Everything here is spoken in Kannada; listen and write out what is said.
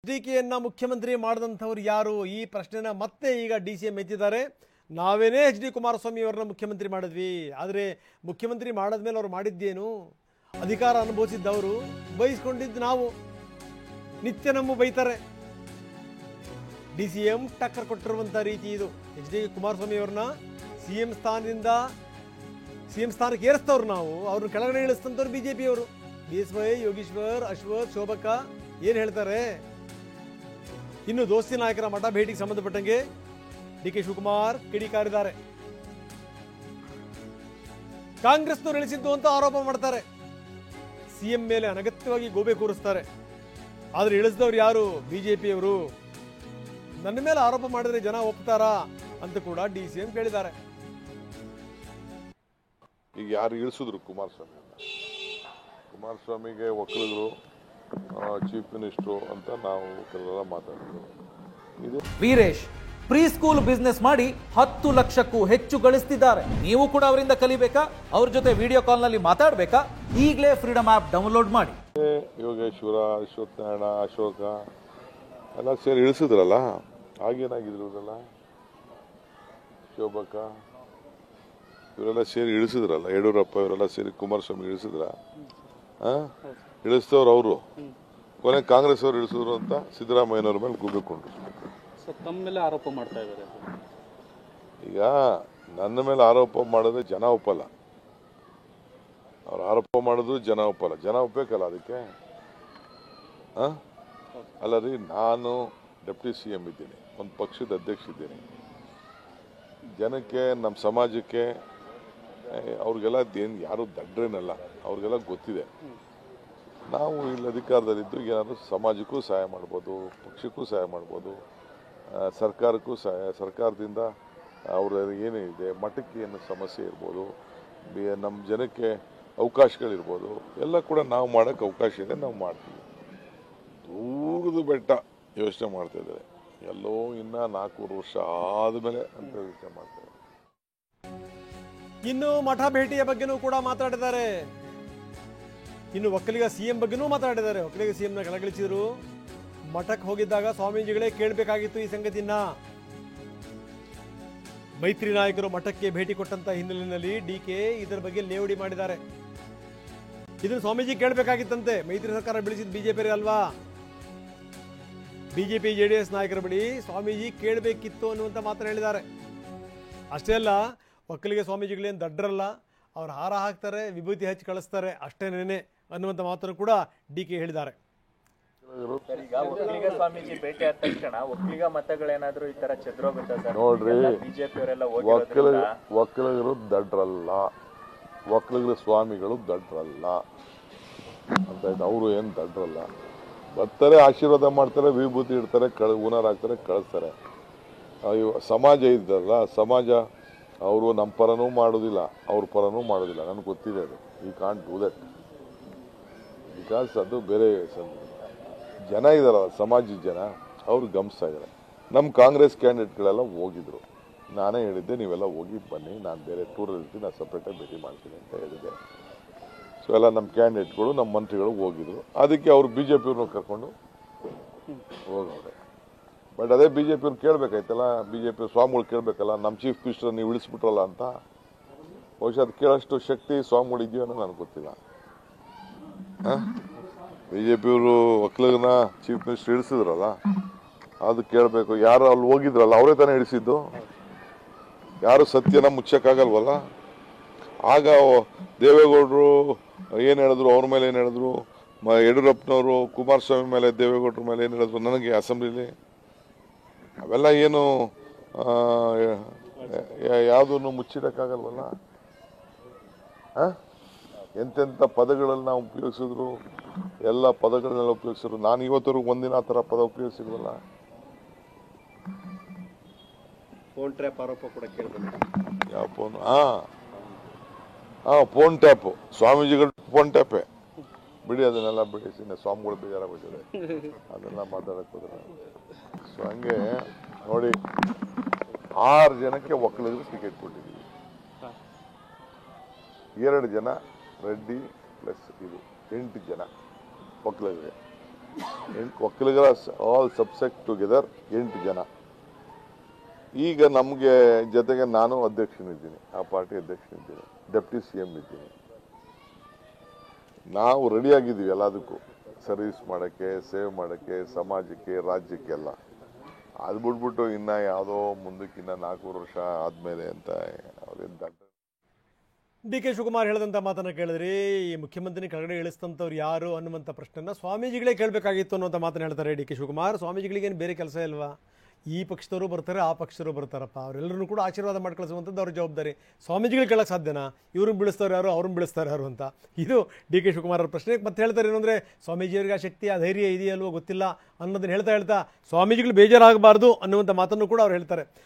ಡಿಕೆಯನ್ನ ಮುಖ್ಯಮಂತ್ರಿ ಮಾಡಿದಂಥವ್ರು ಯಾರು ಈ ಪ್ರಶ್ನೆನ ಮತ್ತೆ ಈಗ ಡಿಸಿಎಂ ಎತ್ತಿದ್ದಾರೆ. ನಾವೇನೇ HD ಕುಮಾರಸ್ವಾಮಿ ಅವರನ್ನ ಮುಖ್ಯಮಂತ್ರಿ ಮಾಡಿದ್ವಿ, ಆದರೆ ಮುಖ್ಯಮಂತ್ರಿ ಮಾಡಿದ್ಮೇಲೆ ಅವ್ರು ಮಾಡಿದ್ದೇನು? ಅಧಿಕಾರ ಅನುಭವಿಸಿದ್ದವರು, ಬಯಸ್ಕೊಂಡಿದ್ದು ನಾವು. ನಿತ್ಯ ನಮ್ಮ ಬೈತಾರೆ. ಡಿಸಿಎಂ ಟಕ್ಕರ್ ಕೊಟ್ಟಿರುವಂಥ ರೀತಿ ಇದು. HD ಕುಮಾರಸ್ವಾಮಿ ಅವ್ರನ್ನ ಸಿಎಂ ಸ್ಥಾನಕ್ಕೆ ಏರಿಸ್ತವ್ರು ನಾವು, ಅವ್ರನ್ನ ಕೆಳಗಡೆ ಇಳಿಸ್ತಂಥವ್ರು ಬಿಜೆಪಿ ಅವರು. BSY, ಯೋಗೀಶ್ವರ್, ಅಶ್ವಥ್, ಶೋಭಕ್ಕ ಏನು ಹೇಳ್ತಾರೆ? ಇನ್ನು ದೋಸ್ತಿ ನಾಯಕರ ಮಠ ಭೇಟಿಗೆ ಸಂಬಂಧಪಟ್ಟಂಗೆ DK ಶಿವಕುಮಾರ್ ಕಿಡಿಕಾರಿದ್ದಾರೆ. ಕಾಂಗ್ರೆಸ್ನವರು ಇಳಿಸಿದ್ದು ಅಂತ ಆರೋಪ ಮಾಡ್ತಾರೆ. ಸಿಎಂ ಮೇಲೆ ಅನಗತ್ಯವಾಗಿ ಗೋಬೆ ಕೂರಿಸ್ತಾರೆ. ಆದ್ರೆ ಇಳಿಸಿದವ್ರು ಯಾರು? ಬಿಜೆಪಿಯವರು. ನನ್ನ ಮೇಲೆ ಆರೋಪ ಮಾಡಿದ್ರೆ ಜನ ಒಪ್ತಾರಾ ಅಂತ ಕೂಡ DCM ಕೇಳಿದ್ದಾರೆ. ಈಗ ಯಾರು ಇಳಿಸಿದ್ರು ಕುಮಾರಸ್ವಾಮಿಗೆ ಒಕ್ಕಲಿಗರು ಚೀಫ್ ಮಿನಿಸ್ಟ್ರು ಅಂತ ನಾವು ಕೆಲವೆಲ್ಲ ಮಾತಾಡಿದ್ರು. ವೀರೇಶ್ ಪ್ರೀ ಸ್ಕೂಲ್ ಬಿಸ್ನೆಸ್ ಮಾಡಿ 10 ಲಕ್ಷಕ್ಕೂ ಹೆಚ್ಚು ಗಳಿಸ್ತಿದ್ದಾರೆ. ನೀವು ಕೂಡ ಅವರಿಂದ ಕಲಿಬೇಕಾ? ಅವ್ರ ಜೊತೆ ವಿಡಿಯೋ ಕಾಲ್ ನಲ್ಲಿ ಮಾತಾಡಬೇಕಾ? ಈಗಲೇ ಫ್ರೀಡಮ್ ಆಪ್ ಡೌನ್ಲೋಡ್ ಮಾಡಿ. ಯೋಗೇಶ್ವರ, ಅಶ್ವತ್ಥನಾರಾಯಣ, ಅಶೋಕ ಎಲ್ಲ ಸೇರಿ ಇಳಿಸಿದ್ರಲ್ಲ, ಆಗೇನಾಗಿದ್ರು ಇವರೆಲ್ಲ? ಶೋಭಕ್ಕ ಇವರೆಲ್ಲ ಸೇರಿ ಇಳಿಸಿದ್ರಲ್ಲ, ಯಡಿಯೂರಪ್ಪ ಇವರೆಲ್ಲ ಸೇರಿ ಕುಮಾರಸ್ವಾಮಿ ಇಳಿಸಿದ್ರ? ಇಳಿಸ್ತವ್ರು ಅವರು. ಕೊನೆ ಕಾಂಗ್ರೆಸ್ ಅವರು ಇಳಿಸಿದ್ರು ಅಂತ ಸಿದ್ದರಾಮಯ್ಯನವ್ರ ಮೇಲೆ ಗುಬ್ಬಿಕೊಂಡ್ರು. ತಮ್ಮ ಮೇಲೆ ಆರೋಪ ಮಾಡ್ತಾ ಇದ್ದಾರೆ. ಈಗ ನನ್ನ ಮೇಲೆ ಆರೋಪ ಮಾಡಿದ್ರೆ ಜನ ಒಪ್ಪಲ್ಲ. ಅವ್ರು ಆರೋಪ ಮಾಡಿದ್ರು ಜನ ಒಪ್ಪಲ್ಲ. ಜನ ಒಪ್ಪಬೇಕಲ್ಲ ಅದಕ್ಕೆ. ಅಲ್ಲ ರೀ, ನಾನು ಡೆಪ್ಟಿ CM ಇದ್ದೀನಿ, ಒಂದು ಪಕ್ಷದ ಅಧ್ಯಕ್ಷ ಇದ್ದೀನಿ. ಜನಕ್ಕೆ, ನಮ್ಮ ಸಮಾಜಕ್ಕೆ, ಅವ್ರಿಗೆಲ್ಲ ಏನು ಯಾರು ದಡ್ರೇನಲ್ಲ, ಅವ್ರಿಗೆಲ್ಲ ಗೊತ್ತಿದೆ. ನಾವು ಇಲ್ಲಿ ಅಧಿಕಾರದಲ್ಲಿದ್ದು ಏನಾದರೂ ಸಮಾಜಕ್ಕೂ ಸಹಾಯ ಮಾಡ್ಬೋದು, ಪಕ್ಷಕ್ಕೂ ಸಹಾಯ ಮಾಡ್ಬೋದು, ಸರ್ಕಾರಕ್ಕೂ ಸಹಾಯ, ಸರ್ಕಾರದಿಂದ ಅವ್ರ ಏನಿದೆ ಮಠಕ್ಕೆ ಏನು ಸಮಸ್ಯೆ ಇರ್ಬೋದು, ನಮ್ಮ ಜನಕ್ಕೆ ಅವಕಾಶಗಳಿರ್ಬೋದು, ಎಲ್ಲ ಕೂಡ ನಾವು ಮಾಡೋಕ್ಕೆ ಅವಕಾಶ ಇದೆ, ನಾವು ಮಾಡ್ತೀವಿ. ದೂರದ ಬೆಟ್ಟ ಯೋಚನೆ ಮಾಡ್ತಾ ಇದ್ದಾರೆ. ಎಲ್ಲೋ ಇನ್ನ 4 ವರ್ಷ ಆದಮೇಲೆ ಅಂತ ಯೋಚನೆ ಮಾಡ್ತಾರೆ. ಇನ್ನು ಮಠ ಭೇಟಿಯ ಬಗ್ಗೆನೂ ಕೂಡ ಮಾತಾಡಿದ್ದಾರೆ. ಇನ್ನು ಒಕ್ಕಲಿಗ CM ಬಗ್ಗೆನೂ ಮಾತಾಡಿದ್ದಾರೆ. ಒಕ್ಕಲಿಗ CM ನ ಕೆಳಗಿಳಿಸಿದ್ರು. ಮಠಕ್ಕೆ ಹೋಗಿದ್ದಾಗ ಸ್ವಾಮೀಜಿಗಳೇ ಕೇಳಬೇಕಾಗಿತ್ತು ಈ ಸಂಗತಿಯನ್ನ. ಮೈತ್ರಿ ನಾಯಕರು ಮಠಕ್ಕೆ ಭೇಟಿ ಕೊಟ್ಟಂತ ಹಿನ್ನೆಲೆಯಲ್ಲಿ DK ಇದರ ಬಗ್ಗೆ ಲೇವಡಿ ಮಾಡಿದ್ದಾರೆ. ಇದನ್ನು ಸ್ವಾಮೀಜಿ ಕೇಳಬೇಕಾಗಿತ್ತಂತೆ. ಮೈತ್ರಿ ಸರ್ಕಾರ ಬೆಳೆಸಿದ ಬಿಜೆಪಿ ಅಲ್ವಾ? ಬಿಜೆಪಿ JDS ನಾಯಕರ ಬಳಿ ಸ್ವಾಮೀಜಿ ಕೇಳಬೇಕಿತ್ತು ಅನ್ನುವಂಥ ಮಾತನ್ನು ಹೇಳಿದ್ದಾರೆ. ಅಷ್ಟೇ ಅಲ್ಲ, ಒಕ್ಕಲಿಗೆ ಸ್ವಾಮೀಜಿಗಳೇನು ದಡ್ರಲ್ಲ, ಅವ್ರು ಹಾರ ಹಾಕ್ತಾರೆ, ವಿಭೂತಿ ಹಚ್ಚಿ ಕಳಿಸ್ತಾರೆ ಅಷ್ಟೇನೇನೆ ಅನ್ನುವಂಥ ಮಾತನ್ನು ಕೂಡ DK ಹೇಳಿದ್ದಾರೆ. ಈಗ ಒಕ್ಕಲಿಗ ಸ್ವಾಮೀಜಿ ಭೇಟಿ ಆದ ತಕ್ಷಣ ಒಕ್ಕಲಿಗ ಮತಗಳೇನಾದ್ರೂ ಈ ತರ ಚೆದ್ರೋಗುತ್ತಾ ಸರ್? ನೋಡ್ರಿ, ಬಿಜೆಪಿಯವರೆಲ್ಲ ಒಕ್ಕಲಿಗರು ದಡ್ರಲ್ಲ, ಒಕ್ಕಲಿಗರ ಸ್ವಾಮಿಗಳು ದಡ್ರಲ್ಲ ಅಂತ. ಅವರು ಏನು ದಡ್ರಲ್ಲ. ಬರ್ತಾರೆ, ಆಶೀರ್ವಾದ ಮಾಡ್ತಾರೆ, ವಿಭೂತಿ ಇಡ್ತಾರೆ, ಹೂನಾರ ಹಾಕ್ತಾರೆ, ಕಳಿಸ್ತಾರೆ. ಸಮಾಜ ಇದ್ದಲ್ಲ, ಸಮಾಜ ಅವರು ನಮ್ಮ ಪರನೂ ಮಾಡೋದಿಲ್ಲ, ಅವ್ರ ಪರನೂ ಮಾಡೋದಿಲ್ಲ. ನನಗೆ ಗೊತ್ತಿದೆ ಅದು. ಈ ಕಾಂಟ್ ಡೂ ದಟ್ ಬಿಕಾಸ್ ಅದು ಬೇರೆ ಜನ ಇದಾರಲ್ಲ, ಸಮಾಜದ ಜನ, ಅವ್ರು ಗಮನಿಸ್ತಾ ಇದ್ದಾರೆ. ನಮ್ಮ ಕಾಂಗ್ರೆಸ್ ಕ್ಯಾಂಡಿಡೇಟ್ಗಳೆಲ್ಲ ಹೋಗಿದ್ರು. ನಾನೇ ಹೇಳಿದ್ದೆ, ನೀವೆಲ್ಲ ಹೋಗಿ ಬನ್ನಿ, ನಾನು ಬೇರೆ ಟೂರಲ್ಲಿ ಇರ್ತೀನಿ, ನಾನು ಸಪ್ರೇಟಾಗಿ ಭೇಟಿ ಮಾಡ್ತೀನಿ ಅಂತ ಹೇಳಿದ್ದೆ. ಸೊ ಎಲ್ಲ ನಮ್ಮ ಕ್ಯಾಂಡಿಡೇಟ್ಗಳು, ನಮ್ಮ ಮಂತ್ರಿಗಳು ಹೋಗಿದ್ರು. ಅದಕ್ಕೆ ಅವರು BJPಯವ್ರನ್ನ ಕರ್ಕೊಂಡು ಹೋಗವ್ರೆ. ಬಟ್ ಅದೇ BJPಯವ್ರು ಕೇಳಬೇಕಾಯ್ತಲ್ಲ, BJP ಸ್ವಾಮಿಗಳು ಕೇಳಬೇಕಲ್ಲ, ನಮ್ಮ ಚೀಫ್ ಮಿನಿಸ್ಟರ್ ನೀವು ಇಳಿಸ್ಬಿಟ್ರಲ್ಲ ಅಂತ. ಬಹುಶಃ ಅದು ಕೇಳೋಷ್ಟು ಶಕ್ತಿ ಸ್ವಾಮಿಗಳು ಇದೆಯೋ ಅನ್ನೋ ನನಗೆ ಗೊತ್ತಿಲ್ಲ. BJPಯವರು ಒಕ್ಕಲಿಗನ ಚೀಫ್ ಮಿನಿಸ್ಟರ್ ಇಳಿಸಿದ್ರಲ್ಲ, ಅದು ಕೇಳಬೇಕು. ಯಾರು ಅಲ್ಲಿ ಹೋಗಿದ್ರಲ್ಲ, ಅವರೇ ತಾನೇ ಇಳಿಸಿದ್ದು. ಯಾರು ಸತ್ಯನ ಮುಚ್ಚಕ್ಕಾಗಲ್ವಲ್ಲ. ಆಗ ದೇವೇಗೌಡರು ಏನು ಹೇಳಿದ್ರು, ಅವ್ರ ಮೇಲೆ ಏನು ಹೇಳಿದ್ರು, ಯಡಿಯೂರಪ್ಪನವರು ಕುಮಾರಸ್ವಾಮಿ ಮೇಲೆ, ದೇವೇಗೌಡರ ಮೇಲೆ ಏನು ಹೇಳಿದ್ರು ನನಗೆ ಅಸೆಂಬ್ಲಿಲಿ, ಅವೆಲ್ಲ ಏನು ಯಾವುದನ್ನು ಮುಚ್ಚಿಡಕ್ಕಾಗಲ್ವಲ್ಲ. ಎಂತೆಂಥ ಪದಗಳಲ್ಲಿ ನಾವು ಉಪಯೋಗಿಸಿದ್ರು, ಎಲ್ಲ ಪದಗಳನ್ನೆಲ್ಲ ಉಪಯೋಗಿಸಿದ್ರು. ನಾನು ಇವತ್ತವರೆಗೂ ಒಂದಿನ ಆ ಥರ ಪದ ಉಪಯೋಗಿಸಿಲ್ವಲ್ಲ. ಫೋನ್ ಟ್ರ್ಯಾಪ್ ಆರೋಪ ಕೂಡ ಕೇಳಿದ್ರು. ಯಾವ ಫೋನ್? Phone tap. ಸ್ವಾಮೀಜಿಗಳು ಫೋನ್ ಟ್ಯಾಪೇ ಬಿಡಿ, ಅದನ್ನೆಲ್ಲ ಬಿಡಿ. ಸ್ವಾಮಿಗಳು ಬೇಜಾರಾಗ್ಬಿಟ್ಟಿದೆ ಅದೆಲ್ಲ ಮಾತಾಡಕ್ಕೆ ಹೋದ್ರೆ. ಸೊ ಹಂಗೆ ನೋಡಿ, 6 ಜನಕ್ಕೆ ಒಕ್ಕಲಿಗರು ಟಿಕೆಟ್ ಕೊಟ್ಟಿದ್ದೀವಿ. 2 ಜನ ರೆಡ್ಡಿ ಪ್ಲಸ್ ಇದು 8 ಜನ ಒಕ್ಕಲಿಗರಿಗೆ. ಒಕ್ಕಲಿಗರ ಆಲ್ ಸಬ್ಸೆಕ್ಟ್ ಟುಗೆದರ್ 8 ಜನ. ಈಗ ನಮಗೆ ಜೊತೆಗೆ ನಾನು ಅಧ್ಯಕ್ಷನಿದ್ದೀನಿ, ಆ ಪಾರ್ಟಿ ಅಧ್ಯಕ್ಷನಿದ್ದೀನಿ, ಡೆಪ್ಟಿ CM ಇದ್ದೀನಿ. ನಾವು ರೆಡಿ ಆಗಿದ್ದೀವಿ ಎಲ್ಲದಕ್ಕೂ, ಸರ್ವಿಸ್ ಮಾಡೋಕ್ಕೆ, ಸೇವೆ ಮಾಡೋಕ್ಕೆ, ಸಮಾಜಕ್ಕೆ, ರಾಜ್ಯಕ್ಕೆಲ್ಲ. ಅದು ಬಿಟ್ಬಿಟ್ಟು ಇನ್ನು ಯಾವುದೋ ಮುಂದಕ್ಕಿನ್ನ 4 ವರ್ಷ ಆದಮೇಲೆ ಅಂತ ಅವ್ರೇನು ದಡ್ಡ. DK ಶಿವಕುಮಾರ್ ಹೇಳಿದಂಥ ಮಾತನ್ನು ಕೇಳಿದ್ರಿ, ಈ ಮುಖ್ಯಮಂತ್ರಿ ಕೆಳಗಡೆ ಇಳಿಸ್ತಂಥವ್ರು ಯಾರು ಅನ್ನುವಂಥ ಪ್ರಶ್ನೆನ ಸ್ವಾಮೀಜಿಗಳೇ ಕೇಳಬೇಕಾಗಿತ್ತು ಅನ್ನುವಂಥ ಮಾತನ್ನು ಹೇಳ್ತಾರೆ DK ಶಿವಕುಮಾರ್. ಸ್ವಾಮೀಜಿಗಳಿಗೇನು ಬೇರೆ ಕೆಲಸ ಇಲ್ವಾ? ಈ ಪಕ್ಷದವರು ಬರ್ತಾರೆ, ಆ ಪಕ್ಷದವರು ಬರ್ತಾರಪ್ಪ, ಅವರೆಲ್ಲರೂ ಕೂಡ ಆಶೀರ್ವಾದ ಮಾಡಿ ಕಳಿಸುವಂಥದ್ದು ಅವ್ರ ಜವಾಬ್ದಾರಿ. ಸ್ವಾಮೀಜಿಗಳು ಕೇಳಕ್ಕೆ ಸಾಧ್ಯನಾ? ಇವ್ರನ್ನ ಬೀಳಿಸ್ತಾರೆ ಯಾರು, ಅವ್ರನ್ನ ಬೀಳಿಸ್ತಾರೆ ಯಾರು ಅಂತ? ಇದು DK ಶಿವಕುಮಾರ್ ಅವ್ರ ಪ್ರಶ್ನೆ. ಮತ್ತೆ ಹೇಳ್ತಾರೆ ಏನಂದರೆ, ಸ್ವಾಮೀಜಿಯವರಿಗೆ ಆ ಶಕ್ತಿ, ಆ ಧೈರ್ಯ ಇದೆಯಲ್ವೋ ಗೊತ್ತಿಲ್ಲ ಅನ್ನೋದನ್ನ ಹೇಳ್ತಾ ಸ್ವಾಮೀಜಿಗಳು ಬೇಜಾರಾಗಬಾರ್ದು ಅನ್ನುವಂಥ ಮಾತನ್ನು ಕೂಡ ಅವ್ರು ಹೇಳ್ತಾರೆ.